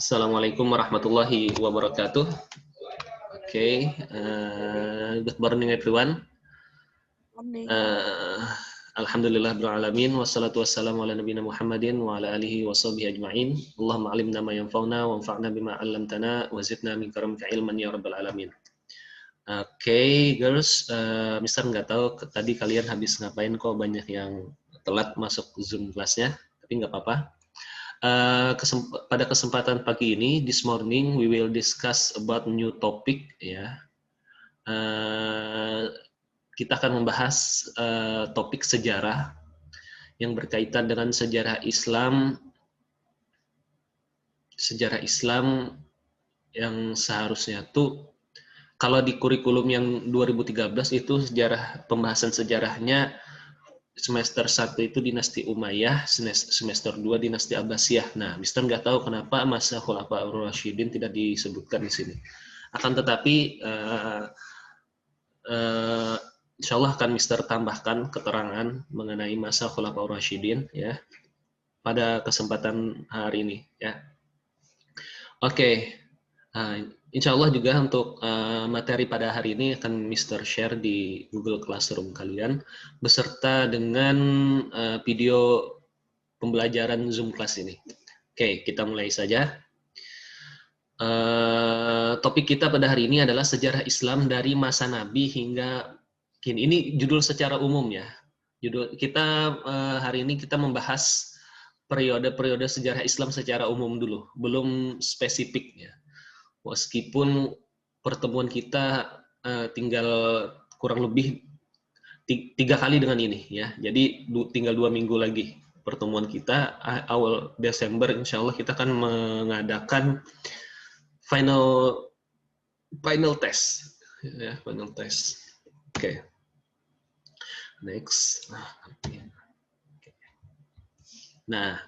Assalamualaikum warahmatullahi wabarakatuh. Good morning everyone. Morning. Alhamdulillah rabbil alamin wassalatu wassalamu ala nabiyina Muhammadin wa ala alihi washabihi ajma'in. Allahumma 'allimna ma yanfa'una wanfa'na bima 'allamtana wa zidna min karamika ilman ya rabbal alamin. Girls, Mister nggak tahu tadi kalian habis ngapain, kok banyak yang telat masuk Zoom kelasnya, tapi nggak apa-apa. Pada kesempatan pagi ini, this morning we will discuss about new topic, ya. Kita akan membahas topik sejarah yang berkaitan dengan sejarah Islam yang seharusnya tuh kalau di kurikulum yang 2013 itu pembahasan sejarahnya semester 1 itu dinasti Umayyah, semester 2 dinasti Abbasiyah. Nah, Mister nggak tahu kenapa masa Khulafaur Rasyidin tidak disebutkan di sini. Akan tetapi insya Allah akan Mister tambahkan keterangan mengenai masa Khulafaur Rasyidin ya pada kesempatan hari ini ya. Insya Allah juga untuk materi pada hari ini akan Mister share di Google Classroom kalian beserta dengan video pembelajaran Zoom kelas ini. Oke, kita mulai saja. Topik kita pada hari ini adalah sejarah Islam dari masa Nabi hingga kini. Ini judul secara umum ya. Judul kita hari ini kita membahas periode-periode sejarah Islam secara umum dulu, belum spesifik ya. Meskipun pertemuan kita tinggal kurang lebih 3 kali dengan ini ya, jadi tinggal 2 minggu lagi pertemuan kita. Awal Desember insya Allah kita akan mengadakan final test ya, final test. Oke. Next. Nah,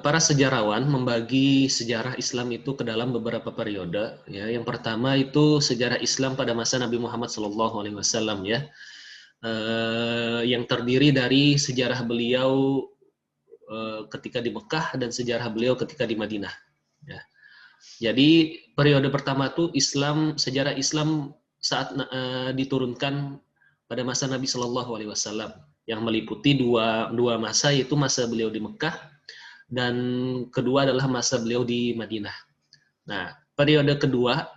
para sejarawan membagi sejarah Islam itu ke dalam beberapa periode. Ya, yang pertama itu sejarah Islam pada masa Nabi Muhammad SAW ya, yang terdiri dari sejarah beliau ketika di Mekah dan sejarah beliau ketika di Madinah. Ya. Jadi periode pertama itu sejarah Islam saat diturunkan pada masa Nabi SAW yang meliputi dua masa, yaitu masa beliau di Mekah dan kedua adalah masa beliau di Madinah. Nah, periode kedua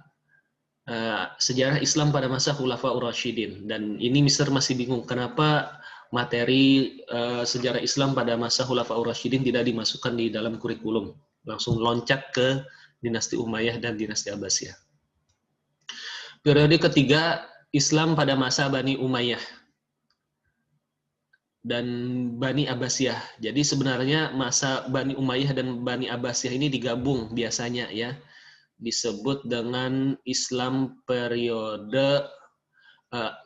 sejarah Islam pada masa Khulafaur Rasyidin, dan ini Mister masih bingung kenapa materi sejarah Islam pada masa Khulafaur Rasyidin tidak dimasukkan di dalam kurikulum, langsung loncat ke dinasti Umayyah dan dinasti Abbasiyah. Periode ketiga Islam pada masa Bani Umayyah dan Bani Abbasiyah. Jadi sebenarnya masa Bani Umayyah dan Bani Abbasiyah ini digabung biasanya ya, disebut dengan Islam periode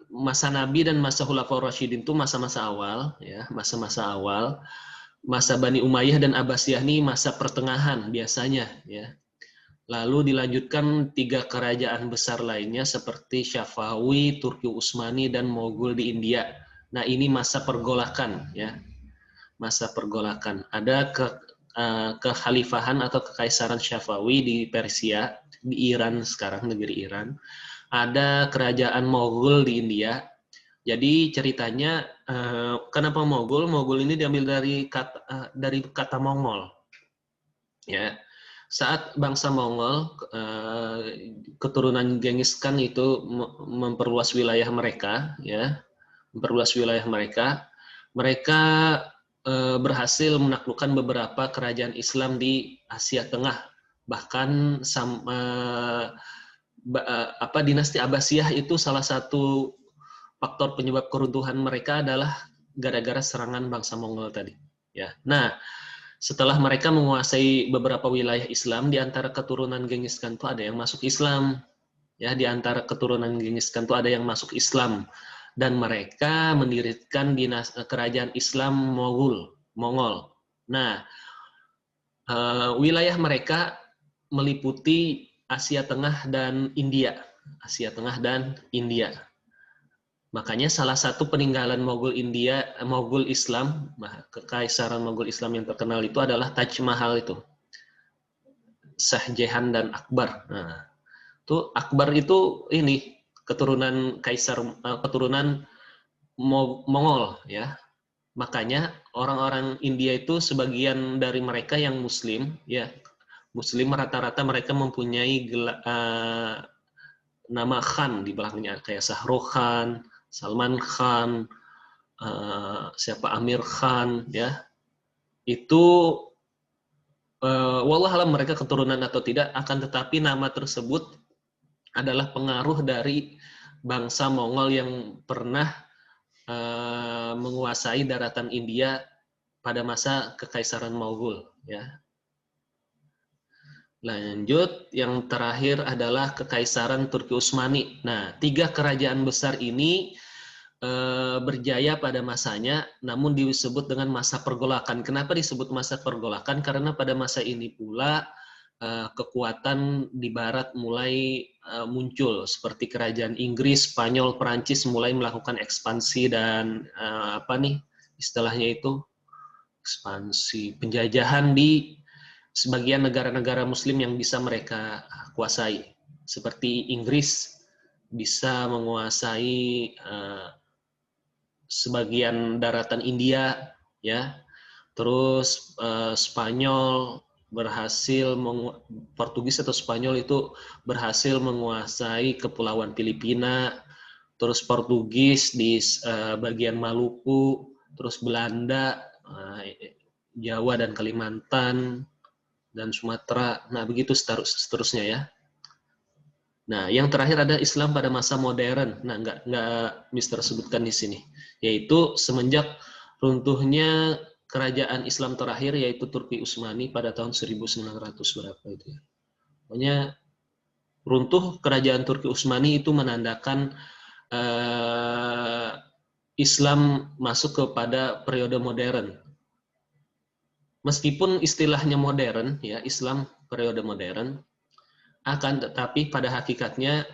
masa Nabi dan masa Khulafaur Rasyidin itu masa-masa awal ya, masa-masa awal. Masa Bani Umayyah dan Abbasiyah ini masa pertengahan biasanya ya. Lalu dilanjutkan 3 kerajaan besar lainnya seperti Syafawi, Turki Utsmani, dan Mogul di India. Nah, ini masa pergolakan ya, masa pergolakan. Ada kekhalifahan atau kekaisaran Syafawi di Persia, di Iran sekarang, negeri Iran. Ada kerajaan Mogul di India. Jadi ceritanya kenapa Mogul? Mogul ini diambil dari kata Mongol. Ya. Saat bangsa Mongol, keturunan Genghis Khan itu memperluas wilayah mereka, ya, mereka berhasil menaklukkan beberapa kerajaan Islam di Asia Tengah. Bahkan dinasti Abbasiyah itu salah satu faktor penyebab keruntuhan mereka adalah gara-gara serangan bangsa Mongol tadi. Ya, nah. Setelah mereka menguasai beberapa wilayah Islam, di antara keturunan Genghis Khan itu ada yang masuk Islam. Ya, di antara keturunan Genghis Khan itu ada yang masuk Islam. Dan mereka mendirikan kerajaan Islam Mongol. Nah, wilayah mereka meliputi Asia Tengah dan India. Makanya salah satu peninggalan Mogul Islam, kekaisaran Mogul Islam yang terkenal itu adalah Taj Mahal itu. Shah Jahan dan Akbar. Nah, itu Akbar itu ini keturunan keturunan Mongol ya. Makanya orang-orang India itu sebagian dari mereka yang Muslim ya. Muslim rata-rata mereka mempunyai nama Khan di belakangnya kayak Shahrukh Khan, Salman Khan, siapa Amir Khan ya. Itu wallahualam mereka keturunan atau tidak, akan tetapi nama tersebut adalah pengaruh dari bangsa Mongol yang pernah menguasai daratan India pada masa kekaisaran Mogul ya. Lanjut, yang terakhir adalah kekaisaran Turki Utsmani. Nah, 3 kerajaan besar ini berjaya pada masanya, namun disebut dengan masa pergolakan. Kenapa disebut masa pergolakan? Karena pada masa ini pula kekuatan di barat mulai muncul, seperti kerajaan Inggris, Spanyol, Perancis mulai melakukan ekspansi dan istilahnya itu ekspansi penjajahan di sebagian negara-negara Muslim yang bisa mereka kuasai, seperti Inggris bisa menguasai sebagian daratan India, ya. Terus Spanyol berhasil, Portugis atau Spanyol itu berhasil menguasai kepulauan Filipina. Terus Portugis di bagian Maluku, terus Belanda, Jawa dan Kalimantan, dan Sumatera. Nah, begitu seterusnya ya. Nah, yang terakhir ada Islam pada masa modern. Nah, nggak Mister sebutkan di sini. Yaitu semenjak runtuhnya kerajaan Islam terakhir, yaitu Turki Utsmani pada tahun 1900 berapa itu ya. Pokoknya runtuh kerajaan Turki Utsmani itu menandakan Islam masuk kepada periode modern. Meskipun istilahnya modern, ya Islam periode modern, akan tetapi pada hakikatnya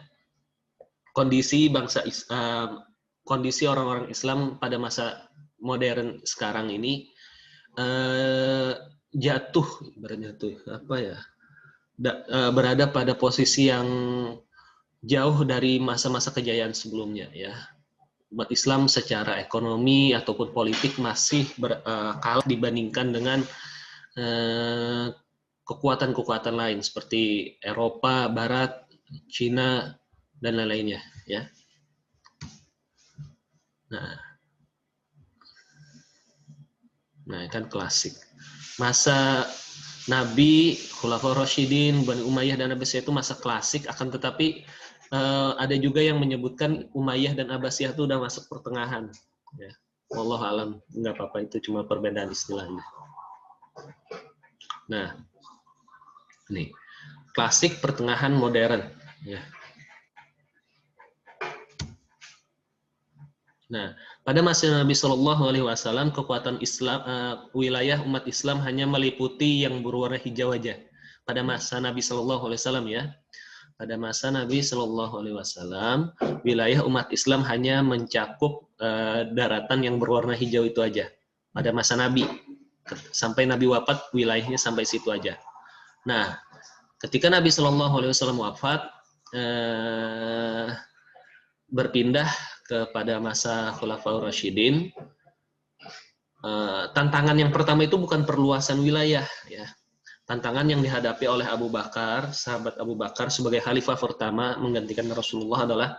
kondisi kondisi orang-orang Islam pada masa modern sekarang ini berada pada posisi yang jauh dari masa-masa kejayaan sebelumnya ya. Umat Islam secara ekonomi ataupun politik masih kalah dibandingkan dengan kekuatan-kekuatan lain seperti Eropa, Barat, Cina, dan lain-lainnya ya. Nah, kan klasik. Masa Nabi, Khulafaur Rasyidin, Bani Umayyah dan Abbasiyah itu masa klasik, akan tetapi ada juga yang menyebutkan Umayyah dan Abbasiyah itu udah masuk pertengahan. Ya. Wallahu alam, nggak apa-apa, itu cuma perbedaan istilahnya. Nah, nih klasik, pertengahan, modern. Ya. Nah, pada masa Nabi Shallallahu Alaihi Wasallam kekuatan Islam, wilayah umat Islam hanya meliputi yang berwarna hijau aja. Pada masa Nabi Shallallahu Alaihi Wasallam ya. Pada masa Nabi Shallallahu Alaihi Wasallam, wilayah umat Islam hanya mencakup daratan yang berwarna hijau itu aja. Pada masa Nabi, sampai Nabi wafat, wilayahnya sampai situ aja. Nah, ketika Nabi Shallallahu Alaihi Wasallam wafat, berpindah kepada masa Khulafaur Rasyidin, tantangan yang pertama itu bukan perluasan wilayah, ya. Tantangan yang dihadapi oleh Abu Bakar, sahabat Abu Bakar sebagai khalifah pertama menggantikan Rasulullah adalah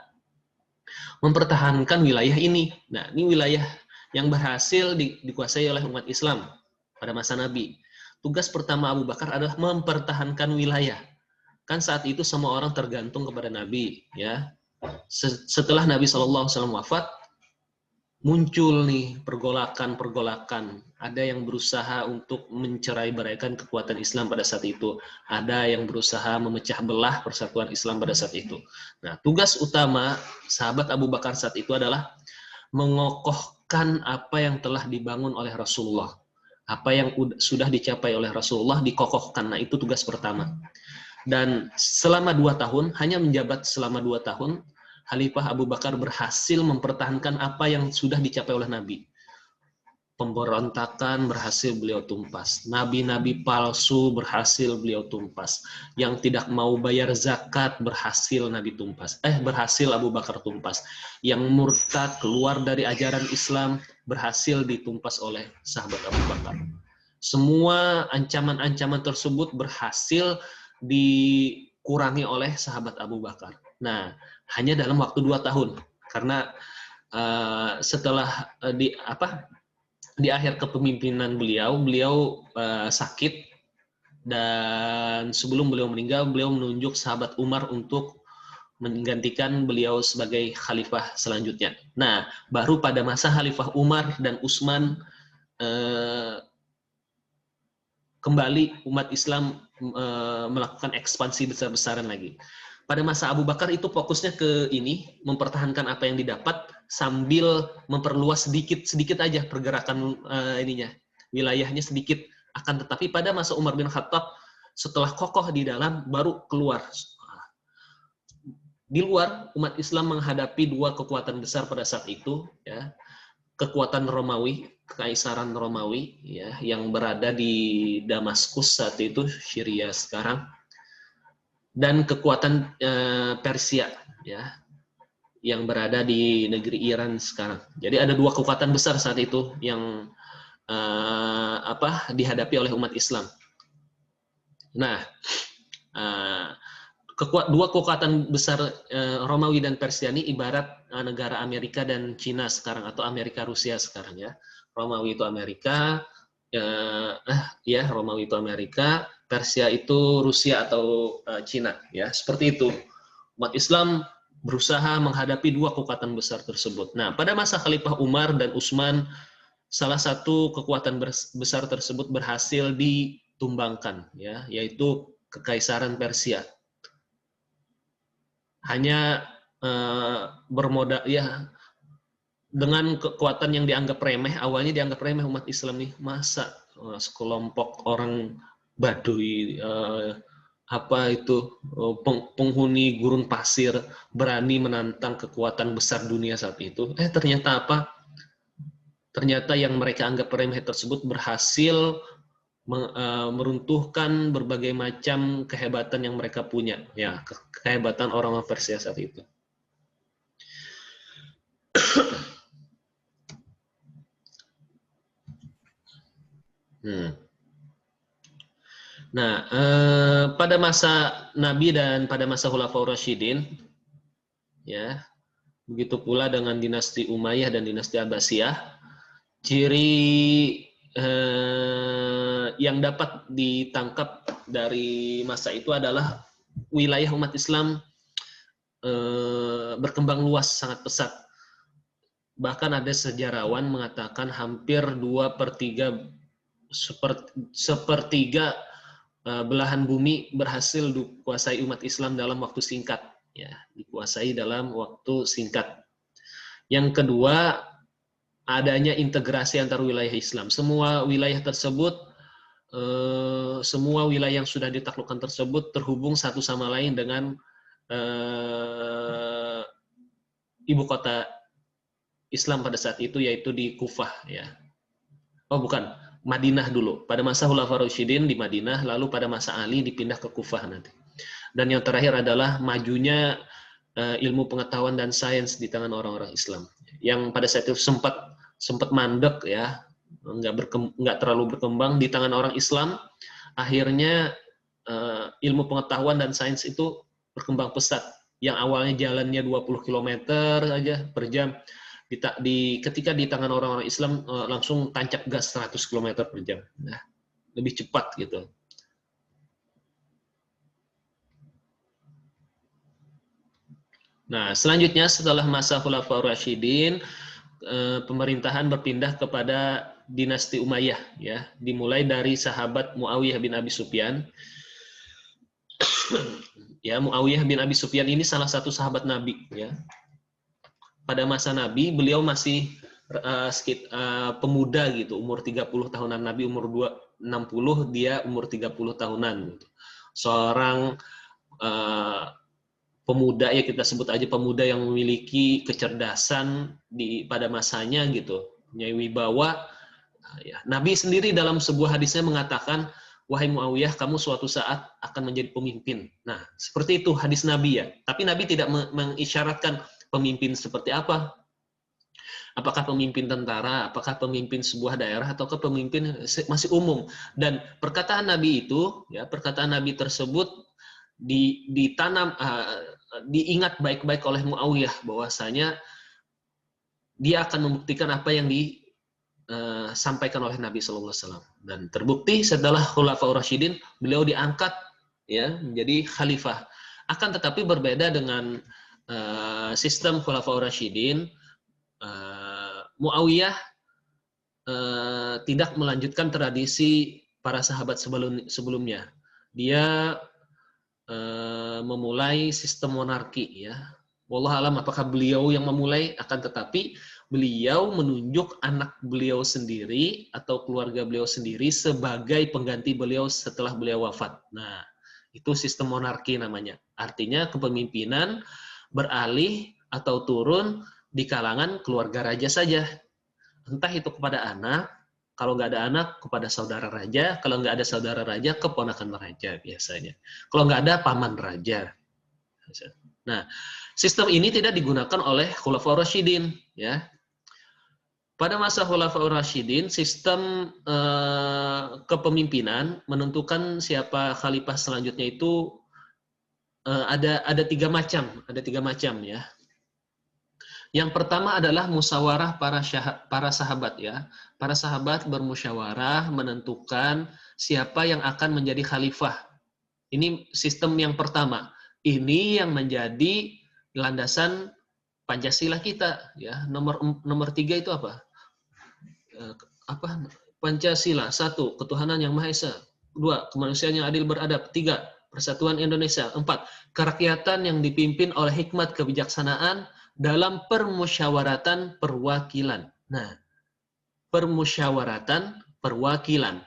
mempertahankan wilayah ini. Nah, ini wilayah yang berhasil dikuasai oleh umat Islam pada masa Nabi. Tugas pertama Abu Bakar adalah mempertahankan wilayah. Kan saat itu semua orang tergantung kepada Nabi, ya. Setelah Nabi SAW wafat, muncul nih pergolakan. Ada yang berusaha untuk mencerai-beraikan kekuatan Islam pada saat itu. Ada yang berusaha memecah belah persatuan Islam pada saat itu. Nah, tugas utama sahabat Abu Bakar saat itu adalah mengokohkan apa yang telah dibangun oleh Rasulullah. Apa yang sudah dicapai oleh Rasulullah dikokohkan. Nah, itu tugas pertama. Dan selama 2 tahun, hanya menjabat selama 2 tahun, Khalifah Abu Bakar berhasil mempertahankan apa yang sudah dicapai oleh Nabi. Pemberontakan berhasil beliau tumpas. Nabi-nabi palsu berhasil beliau tumpas. Yang tidak mau bayar zakat berhasil Nabi tumpas. Berhasil Abu Bakar tumpas. Yang murtad keluar dari ajaran Islam berhasil ditumpas oleh sahabat Abu Bakar. Semua ancaman-ancaman tersebut berhasil dikurangi oleh sahabat Abu Bakar. Nah, hanya dalam waktu 2 tahun. Karena setelah di akhir kepemimpinan beliau sakit, dan sebelum beliau meninggal, beliau menunjuk sahabat Umar untuk menggantikan beliau sebagai khalifah selanjutnya. Nah, baru pada masa Khalifah Umar dan Utsman kembali umat Islam melakukan ekspansi besar-besaran lagi. Pada masa Abu Bakar itu fokusnya ke ini, mempertahankan apa yang didapat sambil memperluas sedikit aja pergerakan wilayahnya sedikit. Akan tetapi pada masa Umar bin Khattab, setelah kokoh di dalam, baru keluar. Di luar, umat Islam menghadapi 2 kekuatan besar pada saat itu, ya. Kekuatan Romawi, Kekaisaran Romawi, ya, yang berada di Damaskus saat itu, Syria sekarang, dan kekuatan Persia, ya, yang berada di negeri Iran sekarang. Jadi ada 2 kekuatan besar saat itu yang dihadapi oleh umat Islam. Nah, 2 kekuatan besar Romawi dan Persia ini ibarat negara Amerika dan Cina sekarang, atau Amerika Rusia sekarang, ya. Romawi itu Amerika, Romawi itu Amerika, Persia itu Rusia atau Cina, ya, seperti itu. Umat Islam berusaha menghadapi 2 kekuatan besar tersebut. Nah, pada masa Khalifah Umar dan Utsman, salah satu kekuatan besar tersebut berhasil ditumbangkan, ya, yaitu Kekaisaran Persia. Hanya bermodal, ya, dengan kekuatan yang dianggap remeh, awalnya dianggap remeh umat Islam nih, masa sekelompok orang Baduy, penghuni gurun pasir berani menantang kekuatan besar dunia saat itu. Ternyata apa? Ternyata yang mereka anggap remeh tersebut berhasil meruntuhkan berbagai macam kehebatan yang mereka punya, ya, kehebatan orang Persia saat itu. Nah, pada masa Nabi dan pada masa Khulafaur Rasyidin, ya, begitu pula dengan dinasti Umayyah dan dinasti Abbasiyah, ciri yang dapat ditangkap dari masa itu adalah wilayah umat Islam berkembang luas sangat pesat. Bahkan ada sejarawan mengatakan hampir 2/3 sepertiga belahan bumi berhasil dikuasai umat Islam dalam waktu singkat, ya, dikuasai dalam waktu singkat. Yang kedua, adanya integrasi antar wilayah Islam. Semua wilayah tersebut, semua wilayah yang sudah ditaklukkan tersebut terhubung satu sama lain dengan ibu kota Islam pada saat itu, yaitu di Kufah, ya. Madinah dulu. Pada masa Khulafaur Rasyidin di Madinah, lalu pada masa Ali dipindah ke Kufah nanti. Dan yang terakhir adalah majunya ilmu pengetahuan dan sains di tangan orang-orang Islam, yang pada saat itu sempat mandek, ya, nggak terlalu berkembang di tangan orang Islam. Akhirnya ilmu pengetahuan dan sains itu berkembang pesat. Yang awalnya jalannya 20 km aja per jam, ketika di tangan orang-orang Islam langsung tancap gas 100 km per jam. Nah, lebih cepat gitu. Nah, selanjutnya setelah masa Khulafaur Rasyidin, pemerintahan berpindah kepada dinasti Umayyah, ya, dimulai dari sahabat Muawiyah bin Abi Sufyan. Ya, Muawiyah bin Abi Sufyan ini salah satu sahabat Nabi, ya. Pada masa Nabi, beliau masih pemuda gitu, umur 30 tahunan. Nabi umur 60, dia umur 30 tahunan gitu. Seorang pemuda, ya kita sebut aja pemuda yang memiliki kecerdasan pada masanya gitu, punya wibawa. Ya, Nabi sendiri dalam sebuah hadisnya mengatakan, wahai Muawiyah, kamu suatu saat akan menjadi pemimpin. Nah, seperti itu hadis Nabi ya. Tapi Nabi tidak mengisyaratkan pemimpin seperti apa. Apakah pemimpin tentara, apakah pemimpin sebuah daerah, ataukah pemimpin masih umum. Dan perkataan Nabi itu, ya perkataan Nabi tersebut ditanam, diingat baik-baik oleh Muawiyah, bahwasanya dia akan membuktikan apa yang disampaikan oleh Nabi SAW. Dan terbukti setelah Khulafaur Rasyidin, beliau diangkat ya menjadi khalifah. Akan tetapi berbeda dengan sistem Khulafaur Rasyidin, Muawiyah tidak melanjutkan tradisi para sahabat sebelumnya. Dia memulai sistem monarki ya. Wallahu alam apakah beliau yang memulai, akan tetapi beliau menunjuk anak beliau sendiri atau keluarga beliau sendiri sebagai pengganti beliau setelah beliau wafat. Nah, itu sistem monarki namanya. Artinya kepemimpinan beralih atau turun di kalangan keluarga raja saja. Entah itu kepada anak, kalau nggak ada anak, kepada saudara raja, kalau nggak ada saudara raja, keponakan raja biasanya. Kalau nggak ada, paman raja. Nah, sistem ini tidak digunakan oleh Khulafaur Rasyidin. Ya. Pada masa Khulafaur Rasyidin, sistem kepemimpinan menentukan siapa khalifah selanjutnya itu ada tiga macam ya. Yang pertama adalah musyawarah para sahabat ya. Para sahabat bermusyawarah menentukan siapa yang akan menjadi khalifah. Ini sistem yang pertama. Ini yang menjadi landasan Pancasila kita ya. Nomor 3 itu apa? Pancasila. 1, ketuhanan yang Maha Esa. 2, kemanusiaan yang adil beradab. 3, persatuan Indonesia. 4, kerakyatan yang dipimpin oleh hikmat kebijaksanaan dalam permusyawaratan perwakilan. Nah, permusyawaratan perwakilan.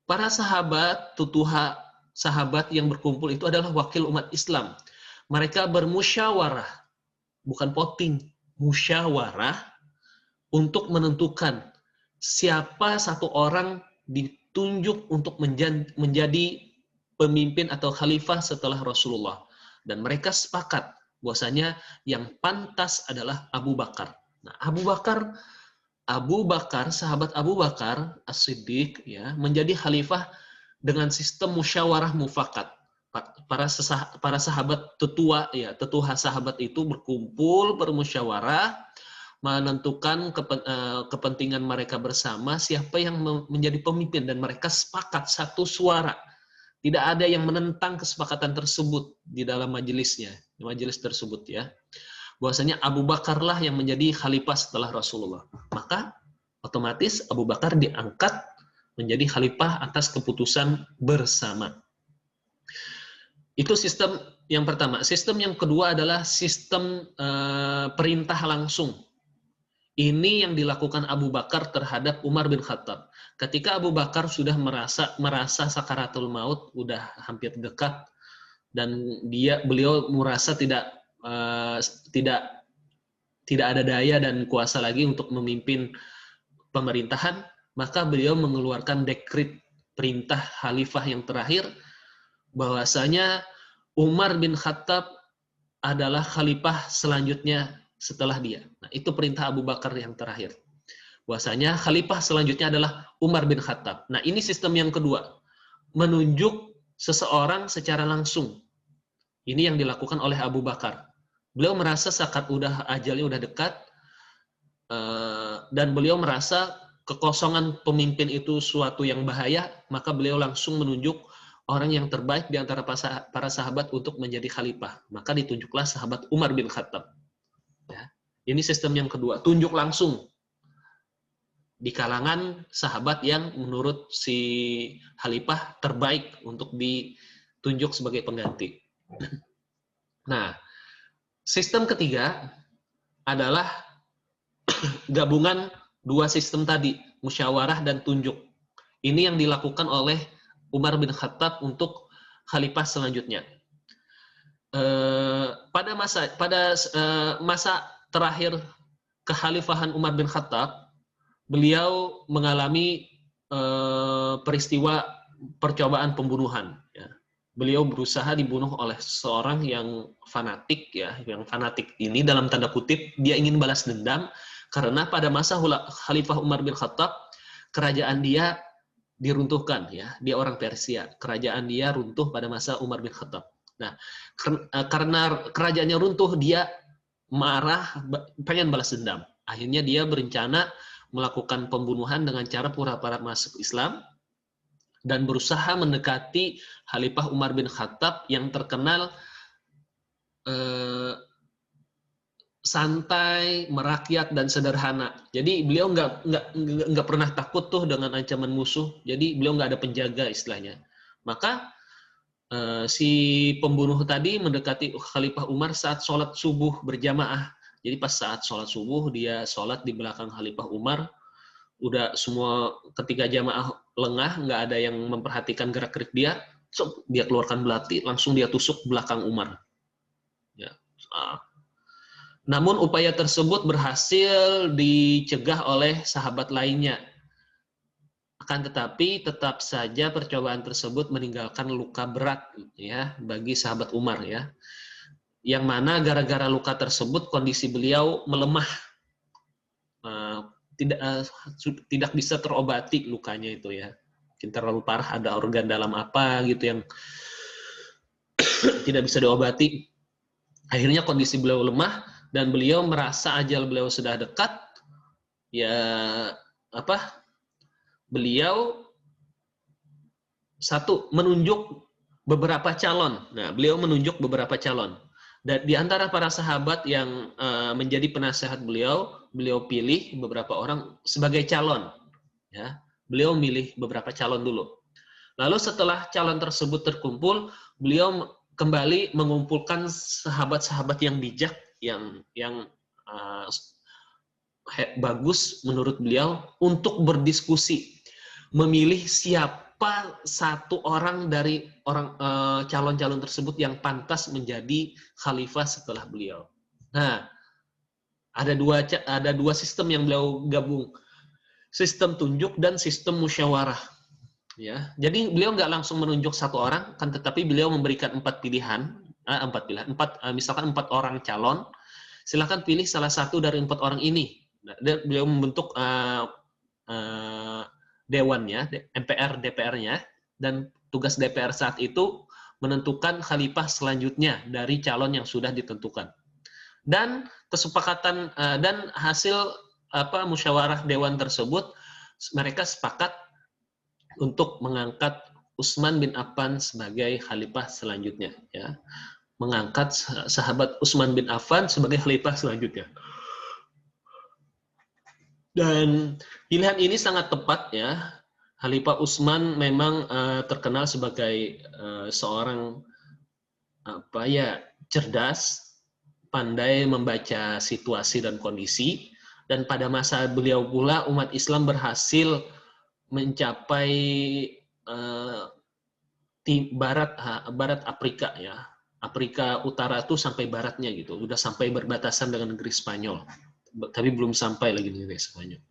Para sahabat, sahabat yang berkumpul itu adalah wakil umat Islam. Mereka bermusyawarah, bukan voting, musyawarah untuk menentukan siapa satu orang ditunjuk untuk menjadi pemimpin atau khalifah setelah Rasulullah. Dan mereka sepakat bahwasanya yang pantas adalah Abu Bakar. Nah, Abu Bakar, sahabat Abu Bakar As-Siddiq ya, menjadi khalifah dengan sistem musyawarah mufakat. Para sahabat tetua sahabat itu berkumpul bermusyawarah menentukan kepentingan mereka bersama siapa yang menjadi pemimpin, dan mereka sepakat satu suara. Tidak ada yang menentang kesepakatan tersebut di dalam majelis tersebut ya. Bahwasanya Abu Bakarlah yang menjadi khalifah setelah Rasulullah. Maka otomatis Abu Bakar diangkat menjadi khalifah atas keputusan bersama. Itu sistem yang pertama. Sistem yang kedua adalah sistem perintah langsung. Ini yang dilakukan Abu Bakar terhadap Umar bin Khattab. Ketika Abu Bakar sudah merasa sakaratul maut, udah hampir dekat, dan beliau merasa tidak ada daya dan kuasa lagi untuk memimpin pemerintahan, maka beliau mengeluarkan dekrit perintah khalifah yang terakhir, bahwasanya Umar bin Khattab adalah khalifah selanjutnya setelah dia. Nah, itu perintah Abu Bakar yang terakhir. Bahwasanya khalifah selanjutnya adalah Umar bin Khattab. Nah, ini sistem yang kedua. Menunjuk seseorang secara langsung. Ini yang dilakukan oleh Abu Bakar. Beliau merasa ajalnya udah dekat, dan beliau merasa kekosongan pemimpin itu suatu yang bahaya, maka beliau langsung menunjuk orang yang terbaik di antara para sahabat untuk menjadi khalifah. Maka ditunjuklah sahabat Umar bin Khattab. Ya. Ini sistem yang kedua, tunjuk langsung di kalangan sahabat yang menurut si khalifah terbaik untuk ditunjuk sebagai pengganti. Nah, sistem ketiga adalah gabungan dua sistem tadi, musyawarah dan tunjuk. Ini yang dilakukan oleh Umar bin Khattab untuk khalifah selanjutnya. masa terakhir kekhalifahan Umar bin Khattab, beliau mengalami peristiwa percobaan pembunuhan. Ya. Beliau berusaha dibunuh oleh seorang yang fanatik, ya, yang fanatik ini dalam tanda kutip dia ingin balas dendam karena pada masa Khalifah Umar bin Khattab kerajaan dia diruntuhkan, ya, dia orang Persia, kerajaan dia runtuh pada masa Umar bin Khattab. Nah, karena kerajaannya runtuh, dia marah, pengen balas dendam. Akhirnya dia berencana melakukan pembunuhan dengan cara pura-pura masuk Islam dan berusaha mendekati Khalifah Umar bin Khattab yang terkenal santai, merakyat, dan sederhana. Jadi beliau nggak pernah takut tuh dengan ancaman musuh. Jadi beliau nggak ada penjaga istilahnya. Maka si pembunuh tadi mendekati Khalifah Umar saat sholat subuh berjamaah. Jadi pas saat sholat subuh, dia sholat di belakang Khalifah Umar. Udah semua ketika jamaah lengah, nggak ada yang memperhatikan gerak-gerik dia, so, dia keluarkan belati, langsung dia tusuk belakang Umar. Ya. Namun upaya tersebut berhasil dicegah oleh sahabat lainnya. Akan tetapi tetap saja percobaan tersebut meninggalkan luka berat, ya, bagi sahabat Umar, ya. Yang mana gara-gara luka tersebut kondisi beliau melemah, tidak bisa terobati lukanya itu, ya. Mungkin terlalu parah, ada organ dalam apa gitu yang tidak bisa diobati. Akhirnya kondisi beliau lemah dan beliau merasa ajal beliau sudah dekat. Ya, beliau menunjuk beberapa calon. Nah, beliau menunjuk beberapa calon. Dan di antara para sahabat yang menjadi penasehat beliau pilih beberapa orang sebagai calon. Ya, beliau milih beberapa calon dulu. Lalu setelah calon tersebut terkumpul, beliau kembali mengumpulkan sahabat-sahabat yang bijak, yang bagus menurut beliau untuk berdiskusi, memilih siapa satu orang dari calon-calon tersebut yang pantas menjadi khalifah setelah beliau. Nah, ada dua sistem yang beliau gabung, sistem tunjuk dan sistem musyawarah. Ya, jadi beliau nggak langsung menunjuk satu orang, kan, tetapi beliau memberikan misalkan 4 orang calon, silakan pilih salah satu dari 4 orang ini. Nah, beliau membentuk dewannya, MPR, DPR-nya, dan tugas DPR saat itu menentukan khalifah selanjutnya dari calon yang sudah ditentukan. Dan kesepakatan dan hasil musyawarah dewan tersebut, mereka sepakat untuk mengangkat Utsman bin Affan sebagai khalifah selanjutnya, ya. Mengangkat sahabat Utsman bin Affan sebagai khalifah selanjutnya. Dan pilihan ini sangat tepat, ya. Khalifah Utsman memang terkenal sebagai seorang cerdas, pandai membaca situasi dan kondisi, dan pada masa beliau pula umat Islam berhasil mencapai barat Afrika, ya. Afrika Utara tuh sampai baratnya gitu, udah sampai berbatasan dengan negeri Spanyol, tapi belum sampai lagi negeri Spanyol.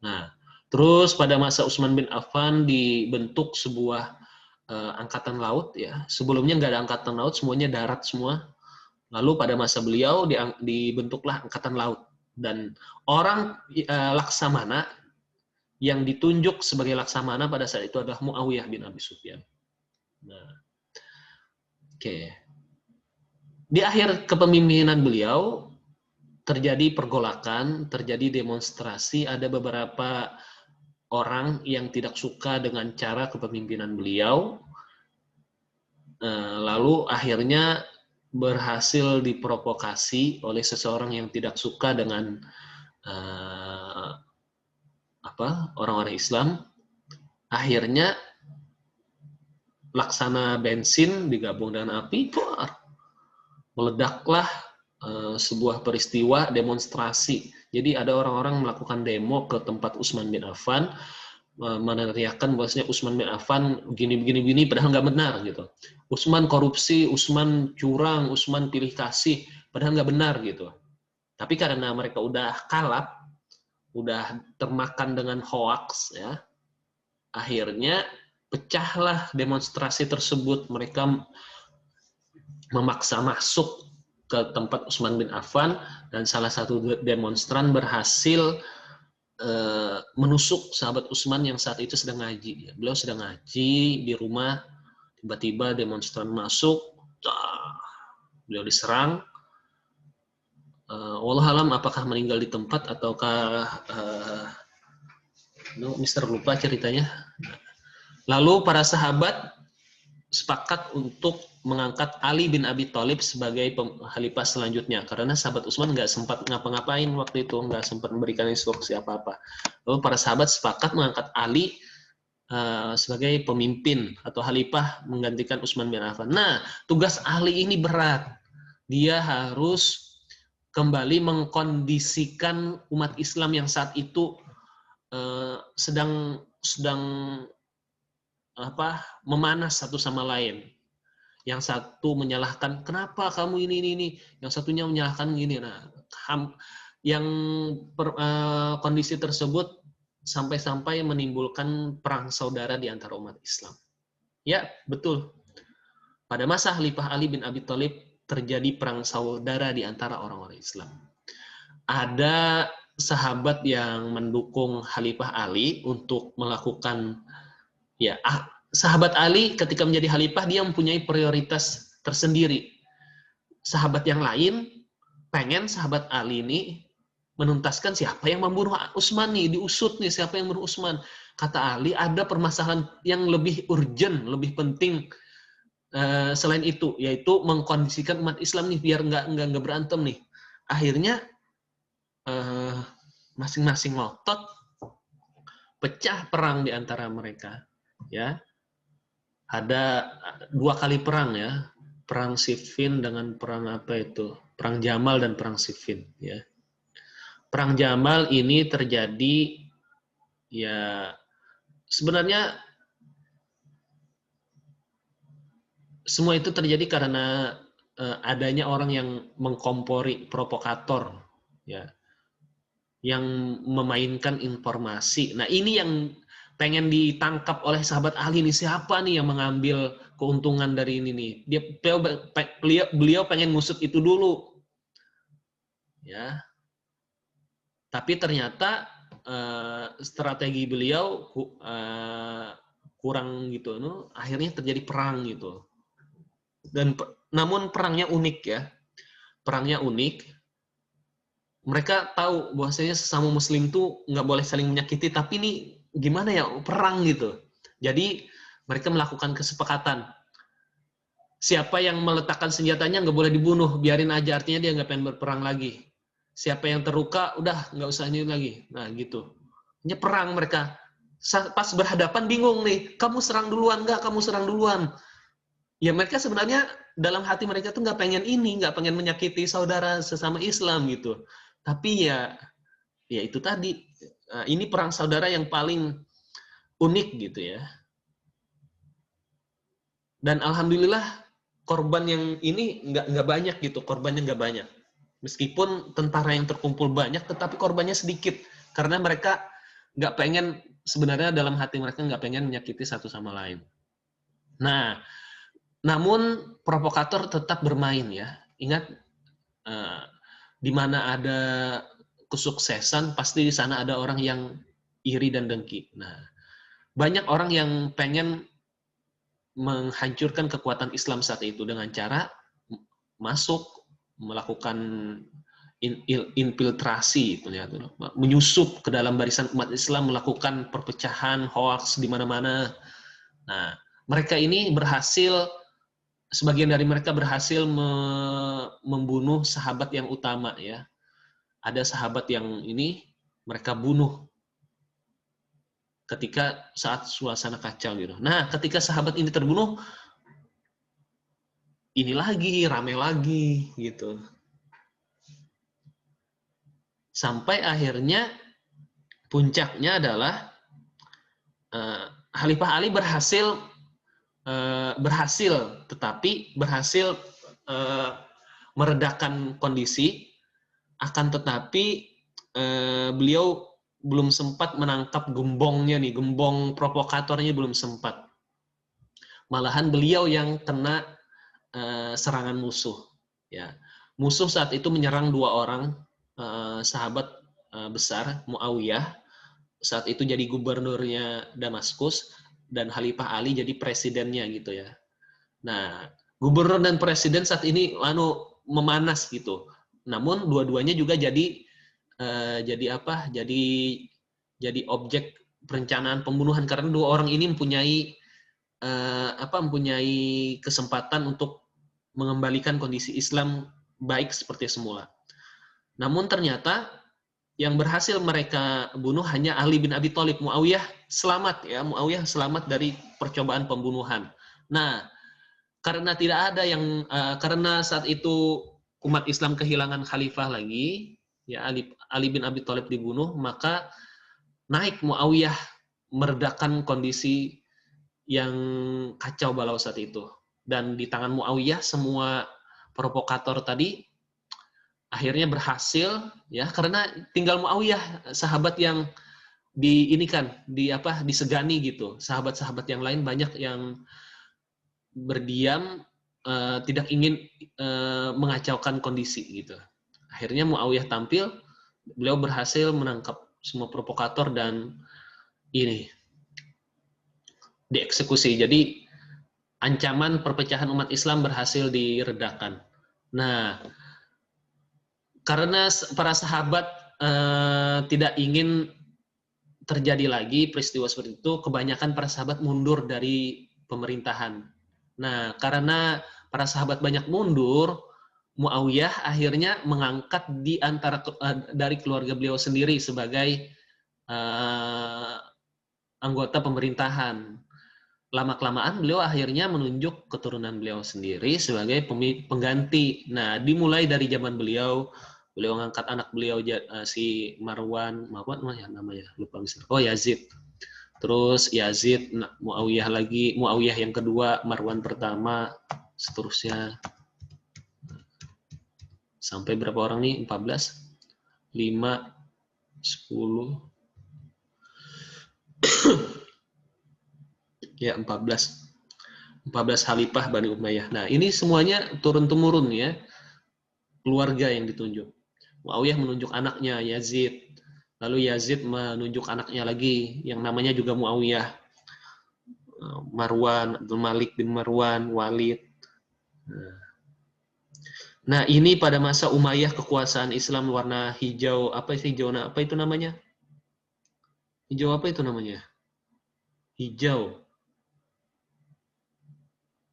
Nah, terus pada masa Utsman bin Affan dibentuk sebuah angkatan laut, ya. Sebelumnya nggak ada angkatan laut, semuanya darat semua. Lalu pada masa beliau dibentuklah angkatan laut, dan orang laksamana yang ditunjuk sebagai laksamana pada saat itu adalah Muawiyah bin Abi Sufyan. Nah, oke. Di akhir kepemimpinan beliau terjadi pergolakan, terjadi demonstrasi, ada beberapa orang yang tidak suka dengan cara kepemimpinan beliau, lalu akhirnya berhasil diprovokasi oleh seseorang yang tidak suka dengan orang-orang Islam. Akhirnya laksana bensin digabung dengan api, meledaklah sebuah peristiwa demonstrasi. Jadi ada orang-orang melakukan demo ke tempat Utsman bin Affan, meneriakkan bahwasanya Utsman bin Affan gini padahal nggak benar gitu. Utsman korupsi, Utsman curang, Utsman pilih kasih, padahal nggak benar gitu. Tapi karena mereka udah kalap, udah termakan dengan hoaks ya, akhirnya pecahlah demonstrasi tersebut. Mereka memaksa masuk ke tempat Utsman bin Affan dan salah satu demonstran berhasil menusuk sahabat Utsman yang saat itu sedang ngaji. Beliau sedang ngaji di rumah, tiba-tiba demonstran masuk, beliau diserang. Wallahu alam apakah meninggal di tempat ataukah Mister lupa ceritanya. Lalu para sahabat sepakat untuk mengangkat Ali bin Abi Thalib sebagai khalifah selanjutnya karena sahabat Utsman nggak sempat ngapa-ngapain waktu itu, nggak sempat memberikan instruksi apa-apa. Lalu para sahabat sepakat mengangkat Ali sebagai pemimpin atau khalifah menggantikan Utsman bin Affan. Nah, tugas Ali ini berat. Dia harus kembali mengkondisikan umat Islam yang saat itu sedang memanas satu sama lain. Yang satu menyalahkan, kenapa kamu ini, yang satunya menyalahkan gini. Nah, kondisi tersebut sampai-sampai menimbulkan perang saudara di antara umat Islam. Ya, betul. Pada masa Khalifah Ali bin Abi Thalib terjadi perang saudara di antara orang-orang Islam. Ada sahabat yang mendukung Khalifah Ali untuk melakukan sahabat Ali ketika menjadi khalifah dia mempunyai prioritas tersendiri. Sahabat yang lain pengen sahabat Ali ini menuntaskan siapa yang membunuh Utsman nih, diusut nih siapa yang membunuh Utsman. Kata Ali ada permasalahan yang lebih urgent, lebih penting selain itu, yaitu mengkondisikan umat Islam nih biar nggak berantem nih. Akhirnya masing-masing ngotot, pecah perang di antara mereka. Ya, ada 2 kali perang ya, perang Siffin dengan perang apa itu, perang Jamal dan perang Siffin ya. Perang Jamal ini terjadi ya sebenarnya semua itu terjadi karena adanya orang yang mengkompori provokator ya, yang memainkan informasi. Nah ini yang pengen ditangkap oleh sahabat Ali nih, siapa nih yang mengambil keuntungan dari ini nih. Beliau pengen ngusut itu dulu. Ya. Tapi ternyata strategi beliau kurang gitu, akhirnya terjadi perang gitu. Dan namun perangnya unik ya. Perangnya unik. Mereka tahu bahwasanya sesama muslim tuh nggak boleh saling menyakiti, tapi ini gimana ya perang gitu. Jadi mereka melakukan kesepakatan. Siapa yang meletakkan senjatanya nggak boleh dibunuh, biarin aja, artinya dia nggak pengen berperang lagi. Siapa yang terluka, udah nggak usah ini lagi. Nah gitu. Ini perang mereka. Pas berhadapan bingung nih, kamu serang duluan nggak? Kamu serang duluan. Ya mereka sebenarnya dalam hati mereka tuh nggak pengen ini, nggak pengen menyakiti saudara sesama Islam gitu. Tapi ya itu tadi, ini perang saudara yang paling unik gitu ya. Dan alhamdulillah korban yang ini nggak banyak gitu, korbannya nggak banyak. Meskipun tentara yang terkumpul banyak, tetapi korbannya sedikit karena mereka nggak pengen, sebenarnya dalam hati mereka nggak pengen menyakiti satu sama lain. Nah, namun provokator tetap bermain ya. Ingat, di mana ada kesuksesan, pasti di sana ada orang yang iri dan dengki. Nah, banyak orang yang pengen menghancurkan kekuatan Islam saat itu dengan cara masuk, melakukan infiltrasi, menyusup ke dalam barisan umat Islam, melakukan perpecahan, hoaks di mana-mana. Nah, mereka ini berhasil, sebagian dari mereka berhasil membunuh sahabat yang utama ya. Ada sahabat yang ini mereka bunuh ketika saat suasana kacau gitu. Nah, ketika sahabat ini terbunuh, ini lagi rame lagi gitu. Sampai akhirnya puncaknya adalah Khalifah Ali berhasil tetapi berhasil meredakan kondisi, akan tetapi beliau belum sempat menangkap gembongnya nih, gembong provokatornya belum sempat. Malahan beliau yang kena serangan musuh. Ya, musuh saat itu menyerang 2 orang sahabat besar, Muawiyah, saat itu jadi gubernurnya Damaskus, dan Khalifah Ali jadi presidennya gitu ya. Nah, gubernur dan presiden saat ini memanas gitu. Namun dua-duanya juga jadi objek perencanaan pembunuhan, karena 2 orang ini mempunyai kesempatan untuk mengembalikan kondisi Islam baik seperti semula. Namun ternyata yang berhasil mereka bunuh hanya Ali bin Abi Thalib. Muawiyah selamat ya, Muawiyah selamat dari percobaan pembunuhan. Nah, karena tidak ada yang karena saat itu umat Islam kehilangan khalifah lagi, ya Ali bin Abi Thalib dibunuh, maka naik Muawiyah meredakan kondisi yang kacau balau saat itu. Dan di tangan Muawiyah semua provokator tadi akhirnya berhasil ya, karena tinggal Muawiyah sahabat yang disegani gitu. Sahabat-sahabat yang lain banyak yang berdiam, tidak ingin mengacaukan kondisi gitu. Akhirnya Muawiyah tampil, beliau berhasil menangkap semua provokator dan ini dieksekusi. Jadi ancaman perpecahan umat Islam berhasil diredakan. Nah, karena para sahabat tidak ingin terjadi lagi peristiwa seperti itu, kebanyakan para sahabat mundur dari pemerintahan. Nah, karena para sahabat banyak mundur, Muawiyah akhirnya mengangkat dari keluarga beliau sendiri sebagai anggota pemerintahan. Lama-kelamaan beliau akhirnya menunjuk keturunan beliau sendiri sebagai pengganti. Nah, dimulai dari zaman beliau mengangkat anak beliau si Marwan ya namanya, lupa misalnya. Oh, Yazid. Terus Yazid, Muawiyah lagi, Muawiyah yang kedua, Marwan pertama, seterusnya. Sampai berapa orang nih? 14, 5, 10. Ya, 14 khalifah Bani Umayyah. Nah, ini semuanya turun-temurun ya, keluarga yang ditunjuk. Muawiyah menunjuk anaknya Yazid, lalu Yazid menunjuk anaknya lagi yang namanya juga Muawiyah, Marwan, Abdul Malik bin Marwan, Walid. Nah, ini pada masa Umayyah kekuasaan Islam warna hijau, apa itu namanya? Hijau apa itu namanya? Hijau.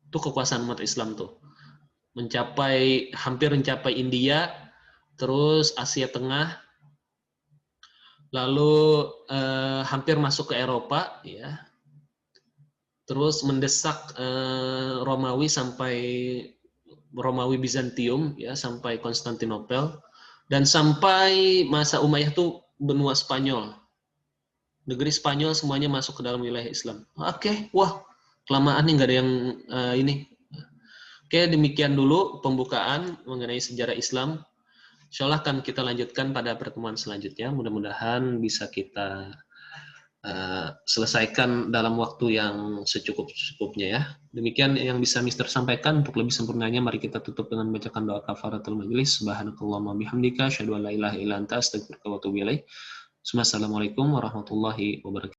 Itu kekuasaan umat Islam tuh. Hampir mencapai India, terus Asia Tengah, lalu hampir masuk ke Eropa, ya. Terus mendesak Romawi Bizantium, ya, sampai Konstantinopel, dan sampai masa Umayyah tuh benua Spanyol. Negeri Spanyol semuanya masuk ke dalam wilayah Islam. Oke, wah, kelamaan nih nggak ada yang ini. Oke, demikian dulu pembukaan mengenai sejarah Islam. Insya Allah akan kita lanjutkan pada pertemuan selanjutnya. Mudah-mudahan bisa kita selesaikan dalam waktu yang secukup-cukupnya ya. Demikian yang bisa Mister sampaikan. Untuk lebih sempurnanya, mari kita tutup dengan membacakan doa kafaratul majelis. Subhanakallahumma bihamdika, asyhadu an la ilaha illa anta, astaghfiruka wa atubu ilaik. Assalamualaikum warahmatullahi wabarakatuh.